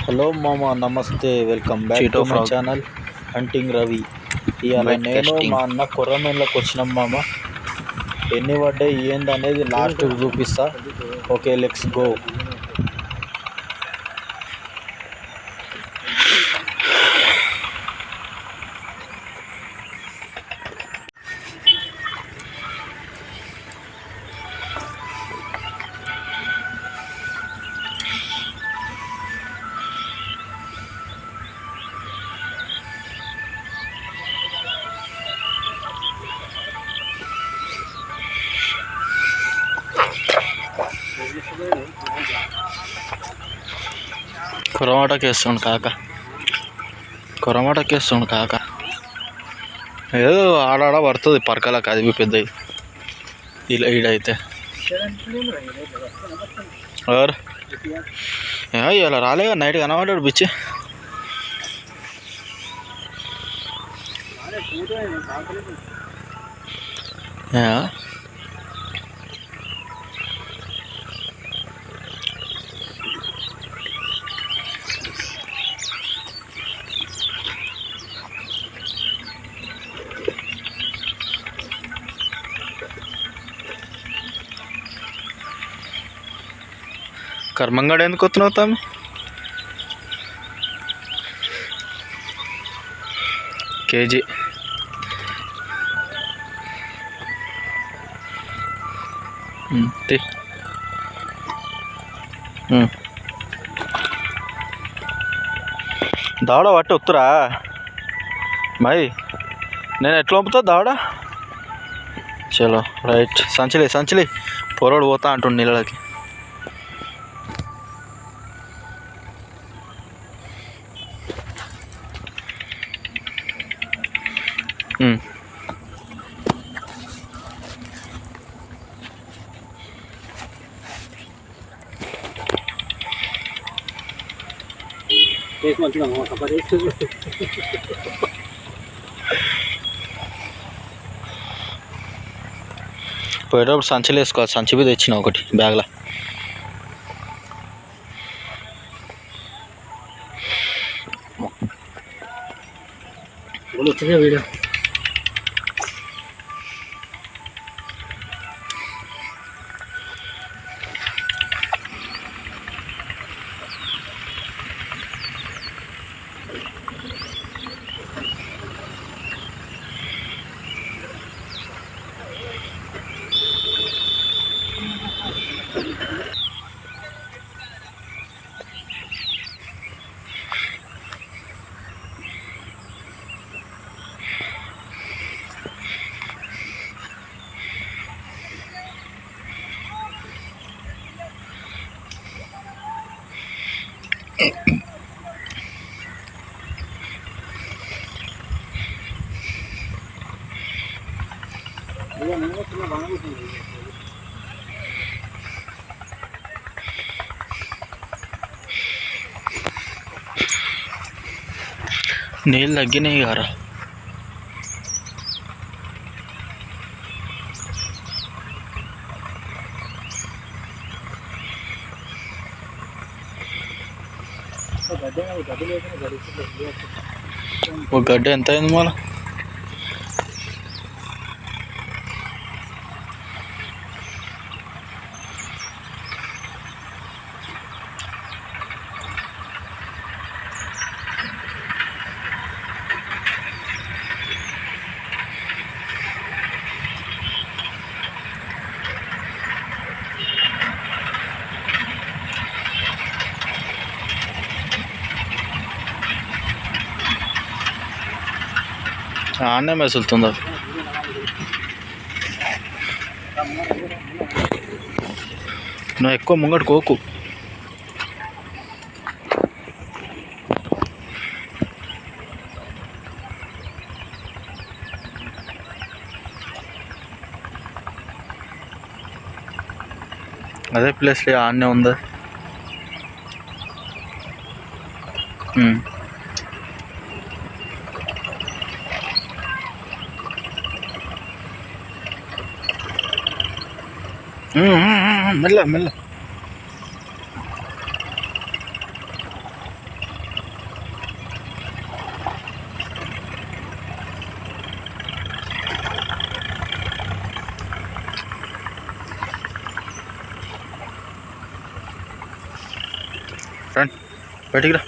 Hello మామ, నమస్తే. Welcome back చీటో to my frog channel hunting Ravi. ఇవాళ వైట్ నేను కాస్టింగ్. మా అన్న కొర్రమేన్లోకి వచ్చినాం మామ. ఎన్ని పడ్డాయి ఏంది అనేది లాస్ట్కి చూపిస్తా. Okay, let's go. కొరమాటకేస్తుండు కాక ఏదో ఆడాడ పడుతుంది పరకలకు, అది పెద్దది. ఇలా ఈడైతే ఎవరు ఇలా రాలేగా, నైట్ కనబడ్డాడు బిచ్చి. కర్మంగాడు ఎందుకు వస్తున్నావు తమ్మి? కేజీ దావడ పట్టి వస్తురా మై. నేను ఎట్లా పంపుతా దావడ? చలో రైట్. సంచలే పొరడు పోతా అంటుండు నీళ్ళకి. పోయేటప్పుడు సంచులు వేసుకోవాలి. సంచి మీద తెచ్చిన ఒకటి బ్యాగ్లో. వీడియో నీళ్ళు తగ్గినాయి గారా. ఒక గడ్డ ఎంత అయింది మళ్ళా? ఆనే మెసులుతుంది అది. నువ్వు ఎక్కువ ముంగట కోకు. అదే ప్లేస్లో ఆనే ఉంది. మెల్ల మెల్ల ఫ్రెండ్ బయటికి రా.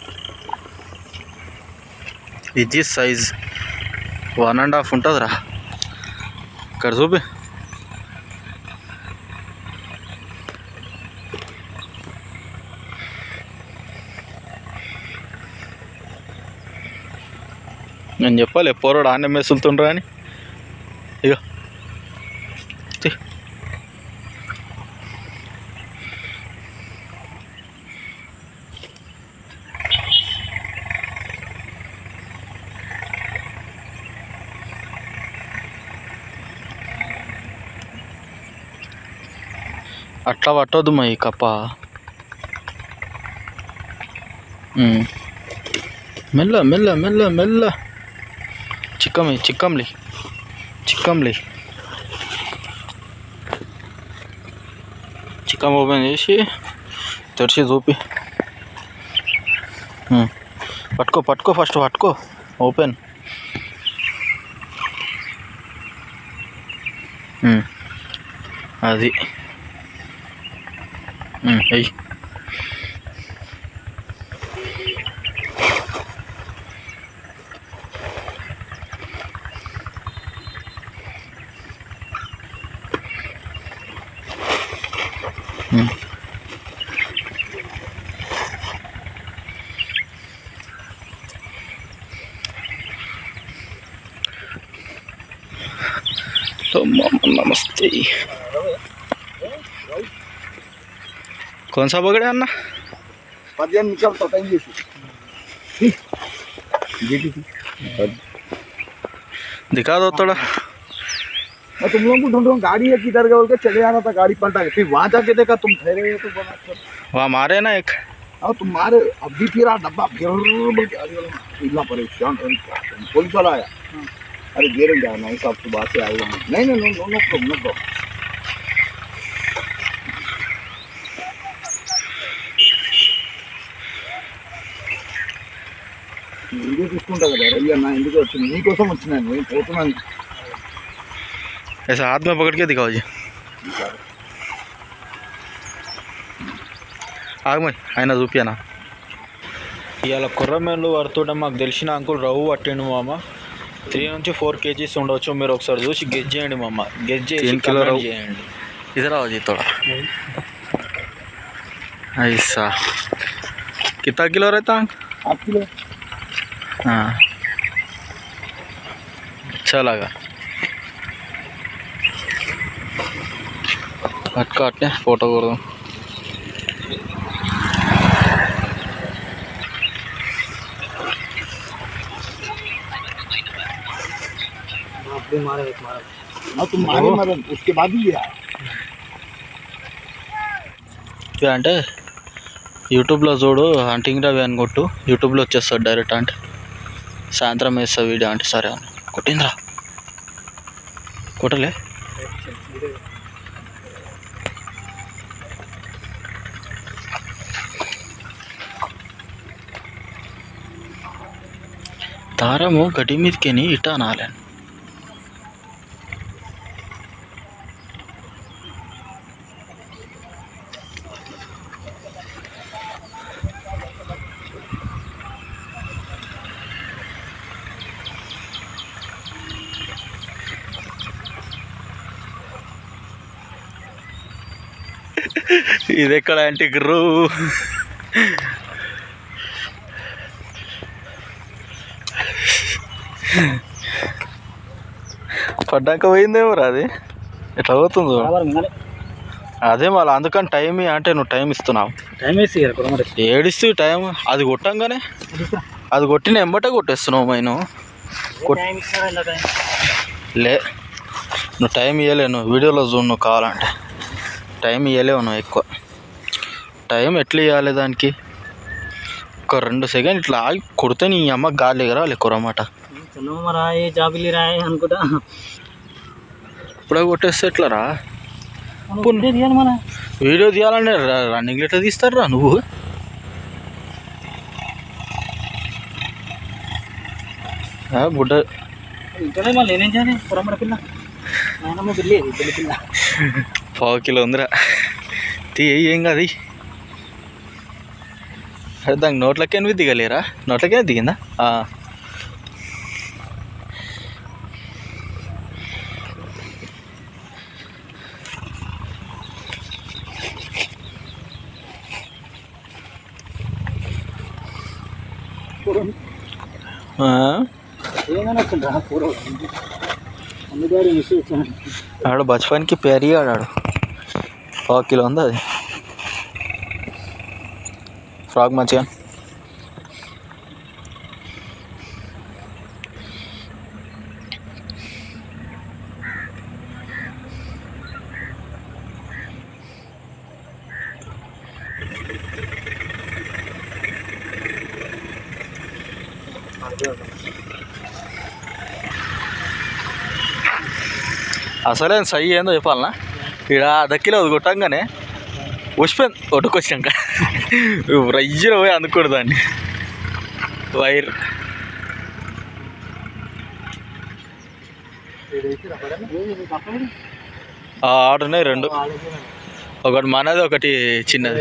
ఇది సైజ్ 1.5 ఉంటుందిరా. ఇక్కడ చూపి. నేను చెప్పాలి పోరాడు ఆన్నే మెసులుతుండ్రా అని. ఇక అట్లా పట్టొద్దు మా ఈ కప్ప. మెల్ల మెల్ల మెల్ల మెల్ల. చిక్కంలీ చిక్కంలీ చిక్కం ఓపెన్ చేసి తెరిచి చూపి. పట్టుకో ఫస్ట్ పట్టుకో. ఓపెన్. అది ఎయ్. तो नमस्ते. कौन सा पकड़े अन्ना? दिखा दो थोड़ा. मैं तुम लोगों को ढूंढ रहा हूँ. गाड़ी है किधर गया बोल के चले आना था. गाड़ी पलटा के फिर वहाँ जाके देखा तुम ठहरे तो वहाँ मारे ना एक. अब तुम मारे. अभी फिर डब्बा फिर परेशान. पुलिस वाला आया. अरे गिर गया ना सब सुबह से आए. नहीं नहीं no no problem no. Video తీసుకుంటా కదా రవి అన్న. ఎందుకు వచ్చింది నీకోసం వచ్చినాను. నేను పోతున్నాను. ऐसा हाथ में पकड़ के दिखाओ जी. ఆగమని ఆయన చూపియానా. ఇవాళ కుర్రమేళ్ళు వరుతుంటే మాకు తెలిసిన అంకుల్ రవ్వు పట్టిండు మామ. 3 నుంచి 4 kgs ఉండవచ్చు. మీరు ఒకసారి చూసి గెజ్ చేయండి మామ. గెజ్ చేసి 3 కిలో రవ్వు చేయండి. इधर आओ जी थोड़ा. ऐसा कितना किलो रहता है? 8 किलो. हाँ अच्छा लगा. काटने फोटो कर दो. मारे एक मारा. हाँ तुम मारे उसके बाद ही आया. అంటే యూట్యూబ్లో చూడు హంటింగ్ రవి అని కొట్టు. యూట్యూబ్లో వచ్చేస్తాడు డైరెక్ట్. అంటే సాయంత్రం వేస్తా వీడియో. అంటే సరే అని కొట్టిందిరా. కొట్టలే. దారము గడ్డి మీదకి ఇట అనాలని. ఇది ఎక్కడ అంటే గుర్రు. పడ్డాక పోయిందేమో అది. ఎట్లా పోతుందో అదే మళ్ళీ. అందుకని టైం అంటే నువ్వు టైం ఇస్తున్నావు. ఏడిస్తూ టైం. అది కొట్టంగానే అది కొట్టిన ఎంబటే కొట్టేస్తున్నావు. మైను లే. నువ్వు టైం ఇవ్వలేవు. నువ్వు వీడియోలో చూడు. నువ్వు కావాలంటే టైం ఇవ్వలేవు నువ్వు ఎక్కువ. టైం ఎట్లా ఇవ్వాలి దానికి? ఒక 2 సెకండ్ ఇట్లా ఆగి కొడితే నీ అమ్మ గాలి ఎగరాలి కురమాట. ఇప్పుడే కొట్టేస్తే ఎట్లా రా? వీడియో తీయాలంటే రన్నింగ్ ఎట్లా తీస్తారా నువ్వు? బుడ్డ 1/4 కిలో ఉందిరా. తీ ఏం కాదు. అరే దానికి నోట్లకేమి దిగలేరా? నోట్లకే దిగిందా? ఆడ బచ్పన్కి ప్యారీ ఆడాడు 1 కిలో ఉంది అది ఫ్రాక్ మంచిగా. అసలే సై ఏందో చెప్పాలనా, ఇక్కడ దక్కిలో అది కొట్టంగానే ఉష్పోయింది ఒట్టుకొచ్చాక రయ్యలో పోయి అందుకూడదు దాన్ని వైర్. ఆడున్నాయి 2, ఒకటి మనది ఒకటి చిన్నది.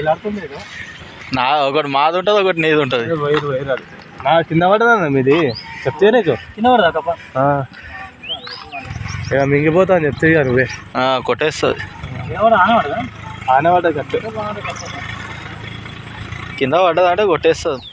ఒకటి మాది ఉంటుంది, ఒకటి నీది ఉంటుంది. కింద పడదా మీది చెప్తే నీకు కింద పడదా మింగిపోతా అని చెప్తే నువ్వే కొట్టేస్తుంది. ఆనవాడ కట్టు కింద పడ్డదంటే కొట్టేస్తుంది.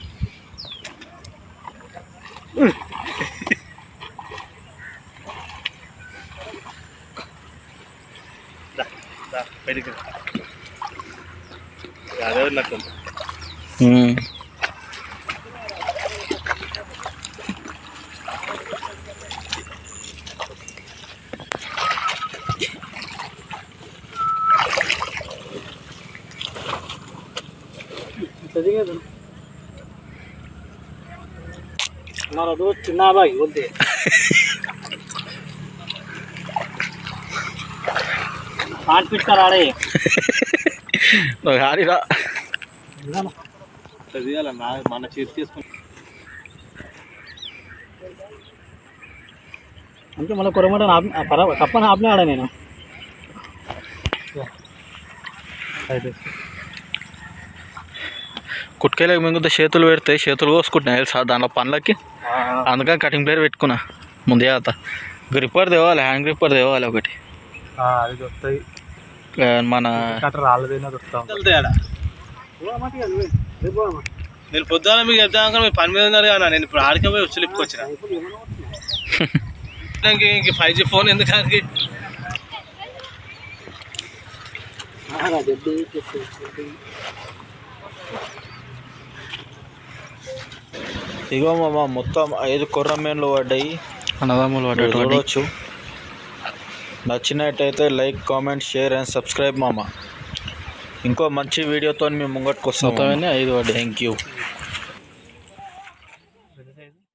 చిన్న బాయ్ వద్దే ఆడే ఆడిరా మన చేతి తీసుకుని అంటే మళ్ళీ కొరమాట కప్పని ఆపనే ఆడా నేను. కుట్కేలకు మింగుతే చేతులు పెడితే చేతులు కోసుకుంటున్నాయి తెలుసా దాంట్లో పనులకి. అందుకని కటింగ్ ప్లేయర్ పెట్టుకున్నా ముందే. అత గ్రిప్పర్ తేవాలి, హ్యాండ్ గ్రిప్పర్ తేవాలి ఒకటి. అది దొరుకుతాయి మన రాళ్ళదైనా దొరుకుతాయి. నేను పొద్దున మీకు చెప్తాను, మీరు పని మీద ఉన్నారు కదా. నేను ఇప్పుడు ఆడికే పోయి వచ్చి లిప్పుకొచ్చిన. ఇంక 5G ఫోన్ ఎందుకు? ఇగో మామ మొత్తం 5 కొర్రమేన్లు పడ్డాయి, అన్నదమ్ములు పడ్డాయి చూడవచ్చు. నచ్చినట్టయితే like, comment, share and subscribe మామ. ఇంకో మంచి వీడియోతో మేము ముంగట్టుకు వస్తాం. 5 పడ్డాయి. Thank you.